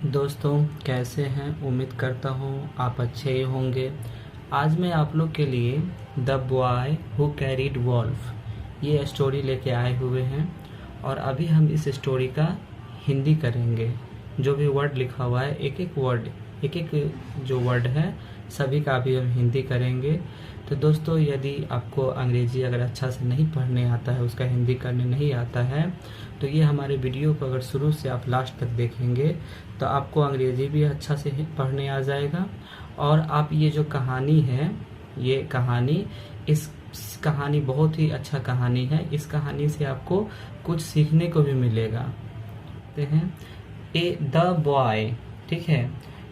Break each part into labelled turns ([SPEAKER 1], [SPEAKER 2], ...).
[SPEAKER 1] दोस्तों कैसे हैं। उम्मीद करता हूँ आप अच्छे ही होंगे। आज मैं आप लोग के लिए the boy who carried wolf ये स्टोरी लेके आए हुए हैं और अभी हम इस स्टोरी का हिंदी करेंगे। जो भी वर्ड लिखा हुआ है एक एक जो वर्ड है सभी का भी हम हिंदी करेंगे। तो दोस्तों यदि आपको अंग्रेजी अगर अच्छा से नहीं पढ़ने आता है, उसका हिंदी करने नहीं आता है, तो ये हमारे वीडियो को अगर शुरू से आप लास्ट तक देखेंगे तो आपको अंग्रेजी भी अच्छा से पढ़ने आ जाएगा। और आप ये जो कहानी है, ये कहानी इस कहानी बहुत ही अच्छा कहानी है। इस कहानी से आपको कुछ सीखने को भी मिलेगा। देखते हैं ए द बॉय, ठीक है।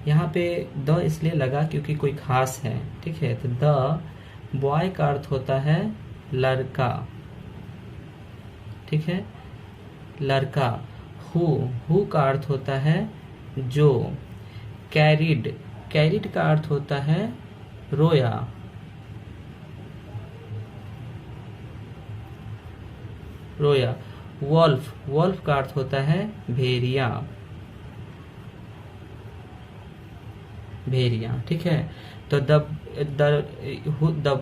[SPEAKER 1] यहाँ पे द इसलिए लगा क्योंकि कोई खास है, ठीक है। तो द बॉय का अर्थ होता है लड़का, ठीक है, लड़का। हु का अर्थ होता है जो। कैरिड, कैरिड का अर्थ होता है रोया। रोया। वॉल्फ, वॉल्फ का अर्थ होता है भेड़िया, भेड़िया, ठीक है। तो the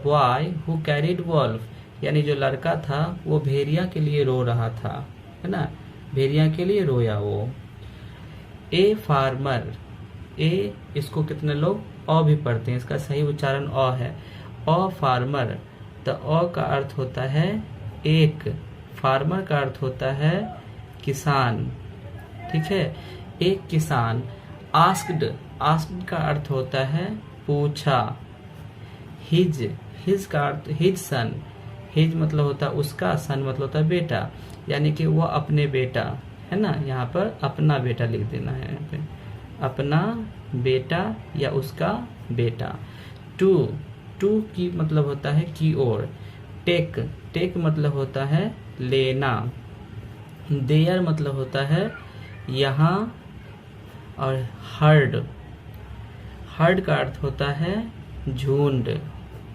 [SPEAKER 1] boy who carried wolf यानी जो लड़का था वो भेड़िया के लिए रो रहा था, है ना, भेड़िया के लिए रोया वो। ए फार्मर, ए इसको कितने लोग अ भी पढ़ते हैं, इसका सही उच्चारण अ है। अ फार्मर, तो अ का अर्थ होता है एक, फार्मर का अर्थ होता है किसान, ठीक है। एक किसान। आस्क्ड, आस्क्ड का अर्थ होता है पूछा। हिज, हिज का अर्थ हिज सन, हिज मतलब होता है उसका, सन मतलब होता है बेटा, यानी कि वो अपने बेटा, है ना। यहाँ पर अपना बेटा लिख देना है, यहाँ पे अपना बेटा या उसका बेटा। टू, टू की मतलब होता है की ओर। टेक, टेक मतलब होता है लेना। देयर मतलब होता है यहाँ। और हर्ड, हर्ड का अर्थ होता है झुंड,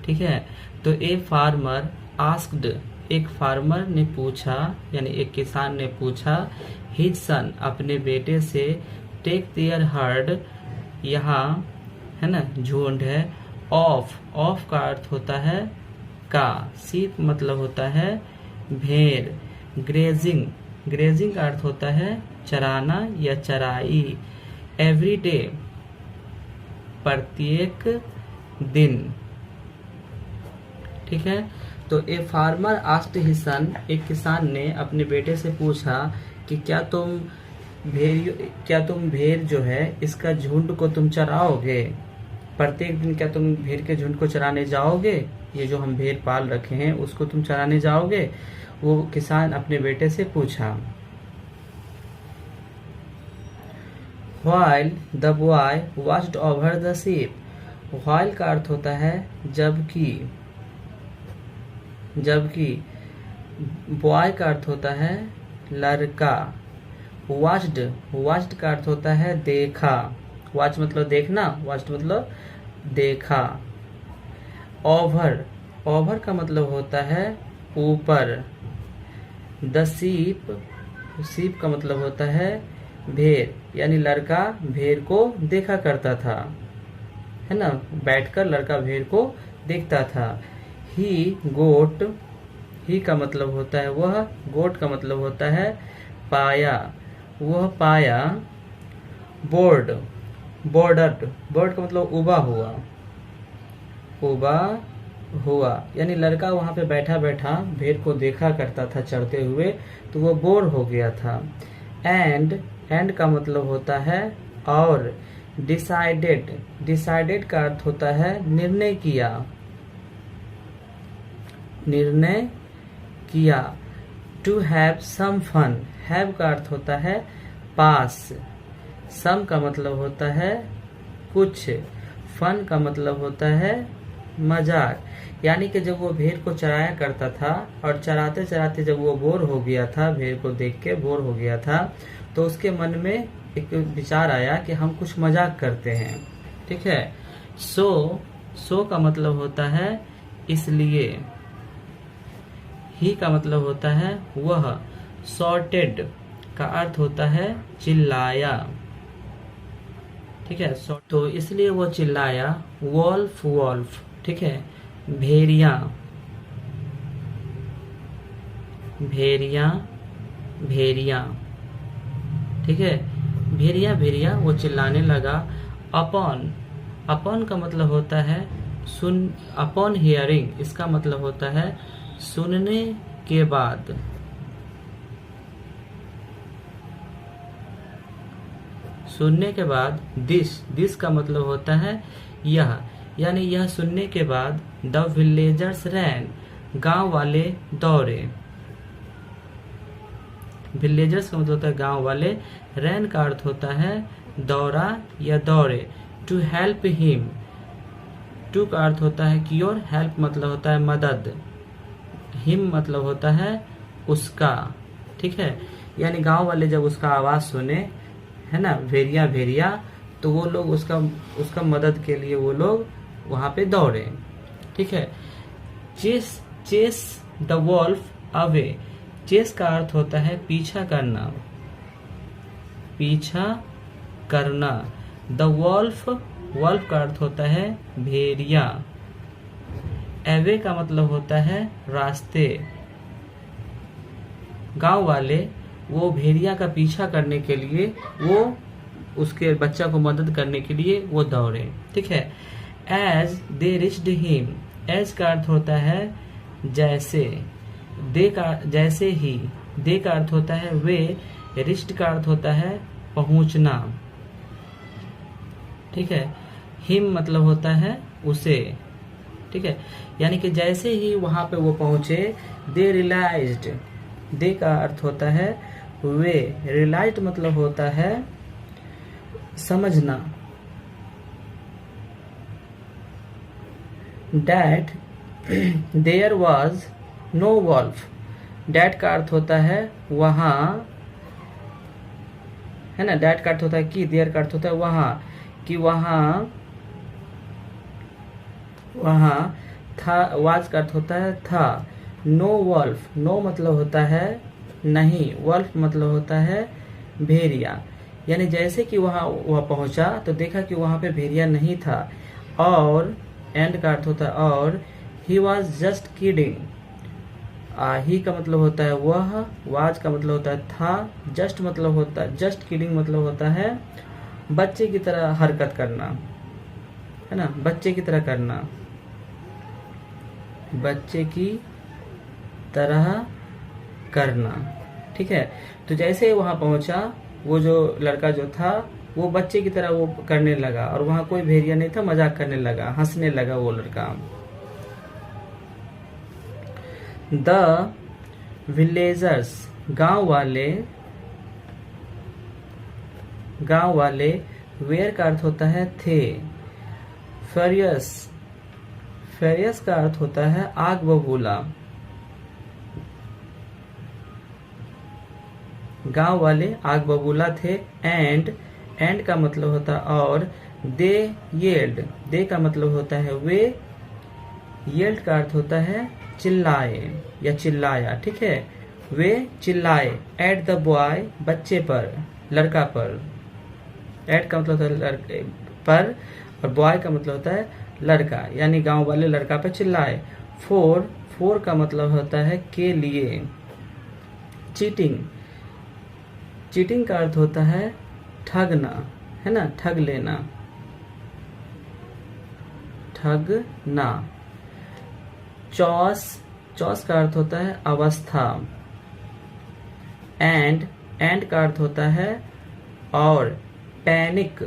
[SPEAKER 1] ठीक है। तो ए फार्मर आस्क्ड, एक फार्मर ने पूछा यानी एक किसान ने पूछा, हिज सन अपने बेटे से, टेक देयर हर्ड यहाँ, है ना, झुंड है। ऑफ, ऑफ का अर्थ होता है का। सीप मतलब होता है भेड़। ग्रेजिंग, ग्रेजिंग का अर्थ होता है चराना या चराई। एवरी डे, प्रत्येक दिन, ठीक है। तो a farmer asked his son, एक किसान ने अपने बेटे से पूछा कि क्या तुम भेड़ जो है इसका झुंड को तुम चराओगे, प्रत्येक दिन क्या तुम भेड़ के झुंड को चराने जाओगे, ये जो हम भेड़ पाल रखे हैं उसको तुम चराने जाओगे। वो किसान अपने बेटे से पूछा। While the boy watched over the sheep, while का अर्थ होता है जबकि, जबकि। बॉय का अर्थ होता है लड़का। watched, watched का अर्थ होता है देखा। watch मतलब देखना, watched मतलब देखा। over, over का मतलब होता है ऊपर। the sheep, sheep का मतलब होता है भेड़, यानी लड़का भेड़ को देखा करता था, है ना, बैठकर लड़का भेड़ को देखता था। ही गोट, ही का मतलब होता है वह, गोट का मतलब होता है पाया, वह पाया। बोर्ड, बोर्डड, बोर्ड का मतलब उबा हुआ, उबा हुआ, यानी लड़का वहां पे बैठा बैठा भेड़ को देखा करता था चढ़ते हुए, तो वो बोर हो गया था। एंड, एंड का मतलब होता है और। डिसाइडेड, डिसाइडेड का अर्थ होता है निर्णय किया, निर्णय किया। To have some fun, have का अर्थ होता है पास, सम का मतलब होता है कुछ, फन का मतलब होता है मजाक। यानी कि जब वो भेड़ को चराया करता था और चराते चराते जब वो बोर हो गया था, भेड़ को देख के बोर हो गया था, तो उसके मन में एक विचार आया कि हम कुछ मजाक करते हैं, ठीक है। सो का मतलब होता है इसलिए। ही का मतलब होता है वह। सॉर्टेड का अर्थ होता है चिल्लाया, ठीक है। तो इसलिए वो चिल्लाया वॉल्फ वॉल्फ, ठीक है, भेड़िया भेड़िया भेड़िया, ठीक है, भेड़िया भेड़िया वो चिल्लाने लगा। अपॉन, अपॉन का मतलब होता है सुन, अपॉन हियरिंग इसका मतलब होता है सुनने के बाद, सुनने के बाद। दिस का मतलब होता है यह, यानी यह सुनने के बाद द विलेजर्स रैन, गांव वाले दौड़े। विलेजर्स का मतलब होता है गांव वाले, रैन का अर्थ होता है दौड़ा या दौड़े। टू हेल्प हिम, टू का अर्थ होता है की ओर, हेल्प मतलब होता है मदद, हिम मतलब होता है उसका, ठीक है। यानी गांव वाले जब उसका आवाज सुने, है ना, भेड़िया भेड़िया, तो वो लोग उसका मदद के लिए वो लोग वहां पे दौड़े, ठीक है। Chase the wolf away, chase का अर्थ होता है पीछा करना, पीछा करना। द वॉल्फ, वॉल्फ का अर्थ होता है भेड़िया। एवे का मतलब होता है रास्ते। गांव वाले वो भेड़िया का पीछा करने के लिए, वो उसके बच्चा को मदद करने के लिए वो दौड़े, ठीक है। As they reached him, as का अर्थ होता है जैसे, दे का जैसे ही, दे का अर्थ होता है वे, रिच्ड का अर्थ होता है पहुंचना, ठीक है। हिम मतलब होता है उसे, ठीक है। यानी कि जैसे ही वहां पे वो पहुंचे, दे रियलाइज्ड, दे का अर्थ होता है वे, रियलाइज्ड मतलब होता है समझना। That there was no wolf, that का अर्थ होता है वहां, है ना, डैट का अर्थ होता है कि, देयर का अर्थ होता है वहां, कि वहां था, वाज का अर्थ होता है था। नो वॉल्फ, नो मतलब होता है नहीं, वॉल्फ मतलब होता है भेड़िया। यानी जैसे कि वह पहुंचा तो देखा कि वहां पे भेड़िया नहीं था। और एंड का अर्थ होता है और, ही वॉज जस्ट किडिंग, ही का मतलब होता है वह, वाज का मतलब होता है था, जस्ट मतलब होता है, जस्ट किडिंग मतलब होता है बच्चे की तरह हरकत करना, है ना, बच्चे की तरह करना, बच्चे की तरह करना, ठीक है। तो जैसे वहां पहुंचा, वो जो लड़का जो था वो बच्चे की तरह वो करने लगा, और वहां कोई भेड़िया नहीं था, मजाक करने लगा, हंसने लगा वो लड़का। द विलेजर्स, गांव वाले, वेयर का अर्थ होता है थे। फेरियस, फेरियस का अर्थ होता है आग बबूला। गांव वाले आग बबूला थे। एंड का मतलब होता है और, दे येल्ड, दे का मतलब होता है वे, येल्ड का अर्थ होता है चिल्लाए या चिल्लाया, ठीक है। वे चिल्लाए एट द बॉय, बच्चे पर, लड़का पर। एट का मतलब होता है लड़के पर, और बॉय का मतलब होता है लड़का, यानी गांव वाले लड़का पे चिल्लाए। फोर का मतलब होता है के लिए। चीटिंग का अर्थ होता है ठगना, है ना, ठग लेना, ठगना। चॉस का अर्थ होता है अवस्था। एंड का अर्थ होता है और। पैनिक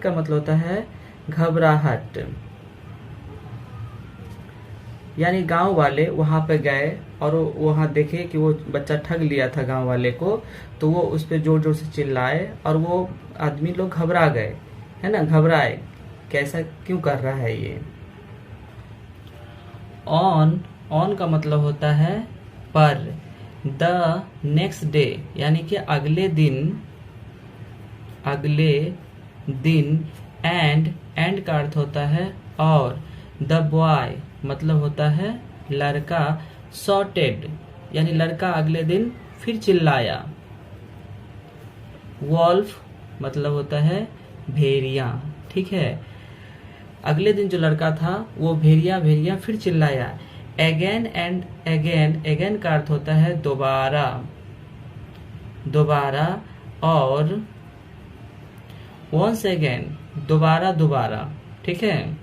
[SPEAKER 1] का मतलब होता है घबराहट। यानी गांव वाले वहां पे गए और वहां देखे कि वो बच्चा ठग लिया था गांव वाले को, तो वो उस पर जोर जोर से चिल्लाए और वो आदमी लोग घबरा गए, है ना, घबराए, कैसा क्यों कर रहा है ये। ऑन का मतलब होता है पर। द नेक्स्ट डे, यानी कि अगले दिन। एंड का अर्थ होता है और। द बॉय मतलब होता है लड़का। शॉटेड, यानी लड़का अगले दिन फिर चिल्लाया। वॉल्फ मतलब होता है भेड़िया, ठीक है। अगले दिन जो लड़का था वो भेड़िया भेड़िया फिर चिल्लाया। अगेन एंड अगेन, अगेन का अर्थ होता है दोबारा, दोबारा, और वंस अगेन, दोबारा दोबारा, ठीक है,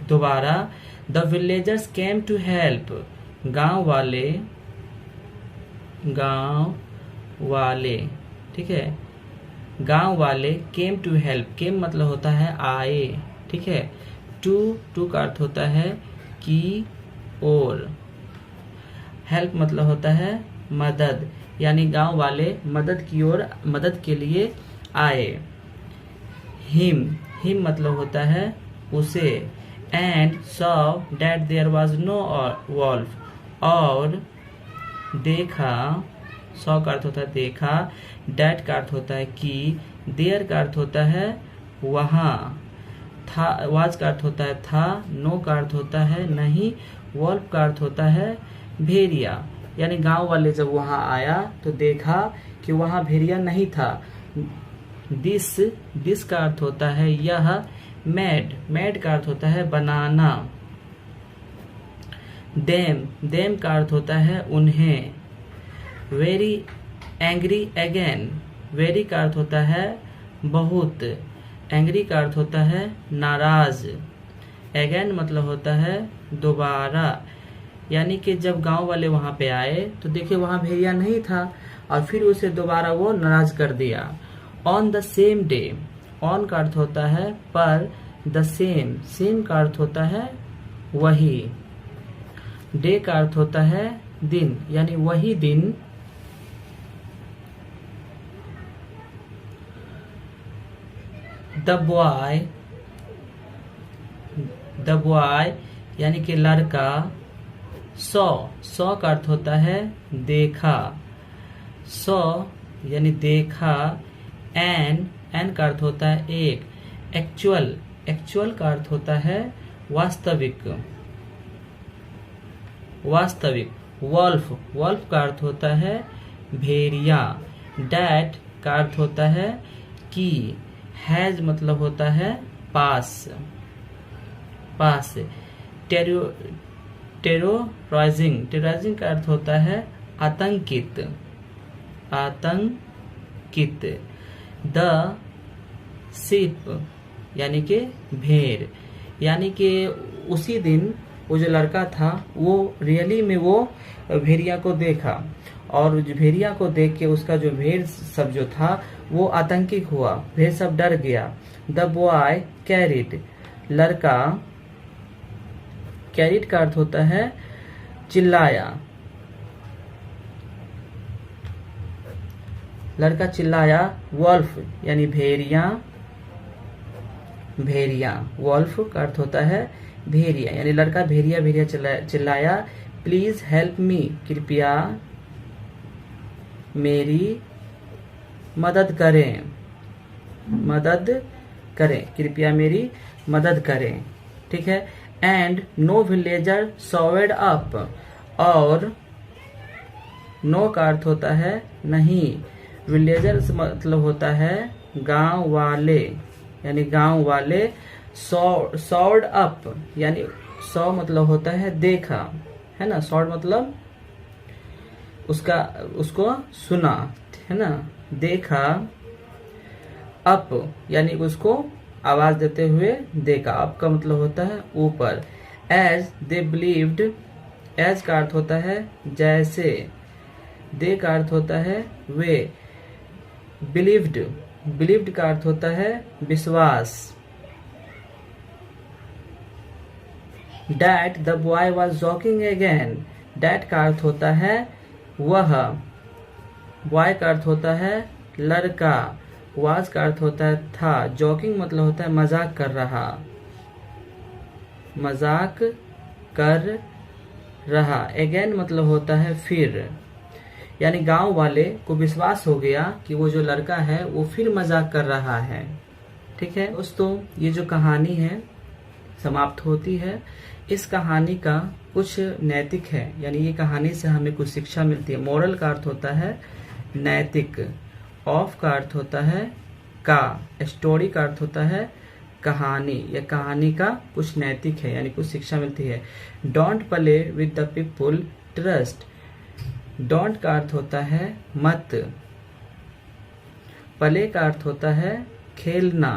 [SPEAKER 1] दोबारा। The villagers came to help, गांव वाले, ठीक है, गांव वाले केम टू हेल्प, केम मतलब होता है आए, ठीक है। टू का अर्थ होता है की ओर, हेल्प मतलब होता है मदद, यानी गांव वाले मदद की ओर, मदद के लिए आए। हिम मतलब होता है उसे। And saw that there was no wolf, और देखा, सॉ का अर्थ होता है देखा, डैट का अर्थ होता है कि, देयर का अर्थ होता है वहां, था, वाज का अर्थ होता है था, नो का अर्थ होता है नहीं, वॉल्फ का अर्थ होता है भेड़िया। यानी गांव वाले जब वहां आया तो देखा कि वहां भेड़िया नहीं था। दिस का अर्थ होता है यह। मेड का अर्थ होता है बनाना। देम का अर्थ होता है उन्हें। वेरी एंग्री अगेन, वेरी का अर्थ होता है बहुत, एंग्री का अर्थ होता है नाराज, अगेन मतलब होता है दोबारा। यानी कि जब गांव वाले वहां पे आए तो देखिए वहां भेड़िया नहीं था और फिर उसे दोबारा वो नाराज कर दिया। On the same day, on का अर्थ होता है पर, द सेम का अर्थ होता है वही, डे का अर्थ होता है दिन, यानी वही दिन। द बॉय यानी कि लड़का। सॉ का अर्थ होता है देखा, सॉ यानी देखा। एन का अर्थ होता है एक। एक्चुअल का अर्थ होता है वास्तविक। वॉल्फ का अर्थ होता है भेड़िया। डैट का अर्थ होता है कि। हैज मतलब होता है पास। टेररिजिंग का अर्थ होता है आतंकित। द शीप यानी कि भेड़, यानी कि उसी दिन वो जो लड़का था वो रियली में वो भेड़िया को देखा, और भेड़िया को देख के उसका जो भेड़ सब जो था वो आतंकित हुआ, भेड़ सब डर गया। द बॉय कैरिड, लड़का। कैरिड का अर्थ होता है चिल्लाया, लड़का चिल्लाया। वॉल्फ यानी भेड़िया। वॉल्फ का अर्थ होता है भेड़िया, यानी लड़का भेड़िया चिल्लाया। प्लीज हेल्प मी, कृपया मेरी मदद करें, कृपया मेरी मदद करें, ठीक है। एंड नो विलेजर सॉवेड अप, और नो का अर्थ होता है नहीं, विलेजर मतलब होता है गांव वाले, यानी गांव वाले। सॉर्ड अप यानी सॉ मतलब होता है देखा, है ना। सॉर्ड मतलब उसको सुना, है ना, देखा। अप यानी उसको आवाज देते हुए देखा। अप का मतलब होता है ऊपर। एज दे बिलीव्ड, एज का अर्थ होता है जैसे। दे का अर्थ होता है वे। बिलीव्ड का अर्थ होता है विश्वास। That the boy was joking again, that का अर्थ होता है वह। बॉय का अर्थ होता है लड़का। वाज का अर्थ होता है था। जॉकिंग मतलब होता है मजाक कर रहा, अगेन मतलब होता है फिर। यानी गांव वाले को विश्वास हो गया कि वो जो लड़का है वो फिर मजाक कर रहा है, ठीक है। दोस्तों ये जो कहानी है समाप्त होती है। इस कहानी का कुछ नैतिक है, यानी ये कहानी से हमें कुछ शिक्षा मिलती है। मोरल का अर्थ होता है नैतिक, ऑफ का अर्थ होता है का, स्टोरी का अर्थ होता है कहानी या कहानी का कुछ नैतिक है यानी कुछ शिक्षा मिलती है। Don't play with the people trust, don't का अर्थ होता है मत, प्ले का अर्थ होता है खेलना,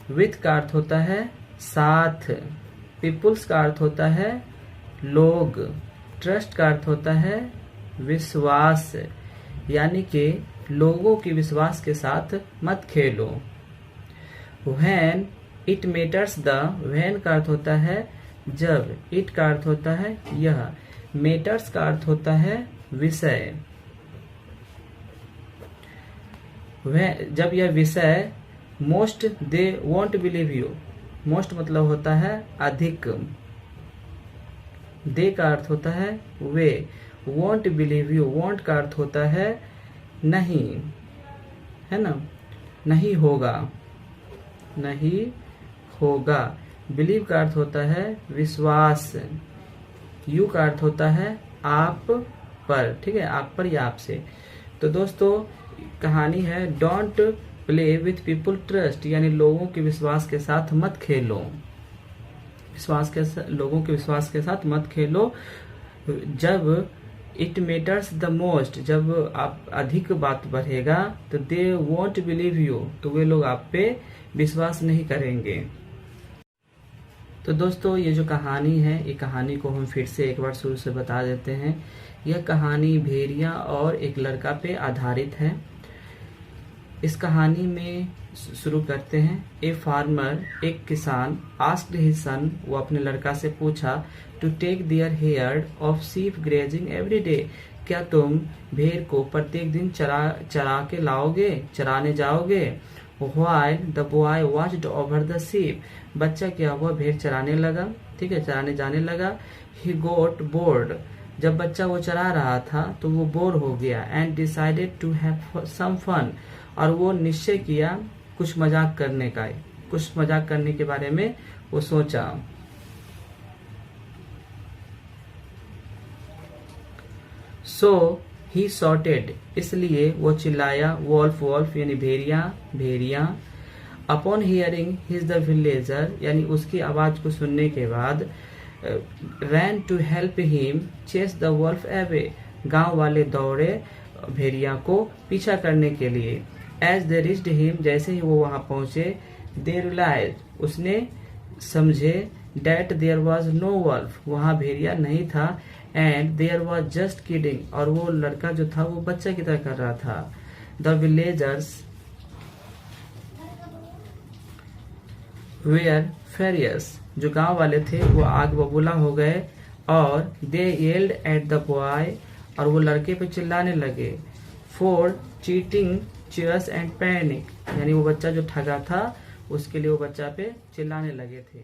[SPEAKER 1] विथ का अर्थ होता है साथ, पीपुल्स का अर्थ होता है लोग, ट्रस्ट का अर्थ होता है विश्वास, यानी कि लोगों के विश्वास के साथ मत खेलो। When it matters the, when का अर्थ होता है जब, इट का अर्थ होता है यह, मैटर्स का अर्थ होता है विषय, जब यह विषय, most they won't believe you, most मतलब होता है अधिक, दे का अर्थ होता है वे, वोंट बिलीव यू, वोंट का अर्थ होता है नहीं, है ना, नहीं होगा, नहीं होगा, बिलीव का अर्थ होता है विश्वास, यू का अर्थ होता है आप पर, ठीक है, आप पर या आपसे। तो दोस्तों कहानी है don't play with people trust, यानी लोगों के विश्वास के साथ मत खेलो, लोगों के विश्वास के साथ मत खेलो। जब इट मैटर्स द मोस्ट, जब आप अधिक बात बढ़ेगा तो दे वोंट बिलीव यू, तो वे लोग आप पे विश्वास नहीं करेंगे। तो दोस्तों ये जो कहानी है, ये कहानी को हम फिर से एक बार शुरू से बता देते हैं। यह कहानी भेड़िया और एक लड़का पे आधारित है। इस कहानी में शुरू करते हैं। ए फार्मर, एक किसान, आस्क्ड हिज सन, वो अपने लड़का से पूछा, to take their hair of sheep grazing every day, क्या तुम भेड़ को प्रत्येक दिन चरा के लाओगे, चराने जाओगे। While the boy watched over the sheep, बच्चा क्या हुआ, भेड़ चराने लगा, ठीक है, चराने जाने लगा। ही गोट बोर्ड, जब बच्चा वो चरा रहा था तो वो बोर हो गया। And decided to have some fun, और वो निश्चय किया कुछ मजाक करने का, कुछ मजाक करने के बारे में वो सोचा। सो ही शॉटेड, इसलिए वो चिल्लाया, वॉल्फ वॉल्फ यानी भेड़िया भेड़िया। Upon hearing his the villager, यानी उसकी आवाज को सुनने के बाद, ran to help him chase the wolf away, गांव वाले दौड़े भेड़िया को पीछा करने के लिए। एज दे रिच्ड हिम, जैसे ही वो वहां पहुंचे, दे रियलाइज, उसने समझे, that there was no wolf, वहां भेड़िया नहीं था। And there was just kidding, और वो लड़का जो था वो बच्चा की तरह कर रहा था। द विलेजर्स वेयर फेरियस, जो गांव वाले थे वो आग बबूला हो गए। और दे येल्ड एट द बॉय, और वो लड़के पे चिल्लाने लगे। For cheating cheers and panic, यानी वो बच्चा जो ठगा था उसके लिए वो बच्चा पे चिल्लाने लगे थे।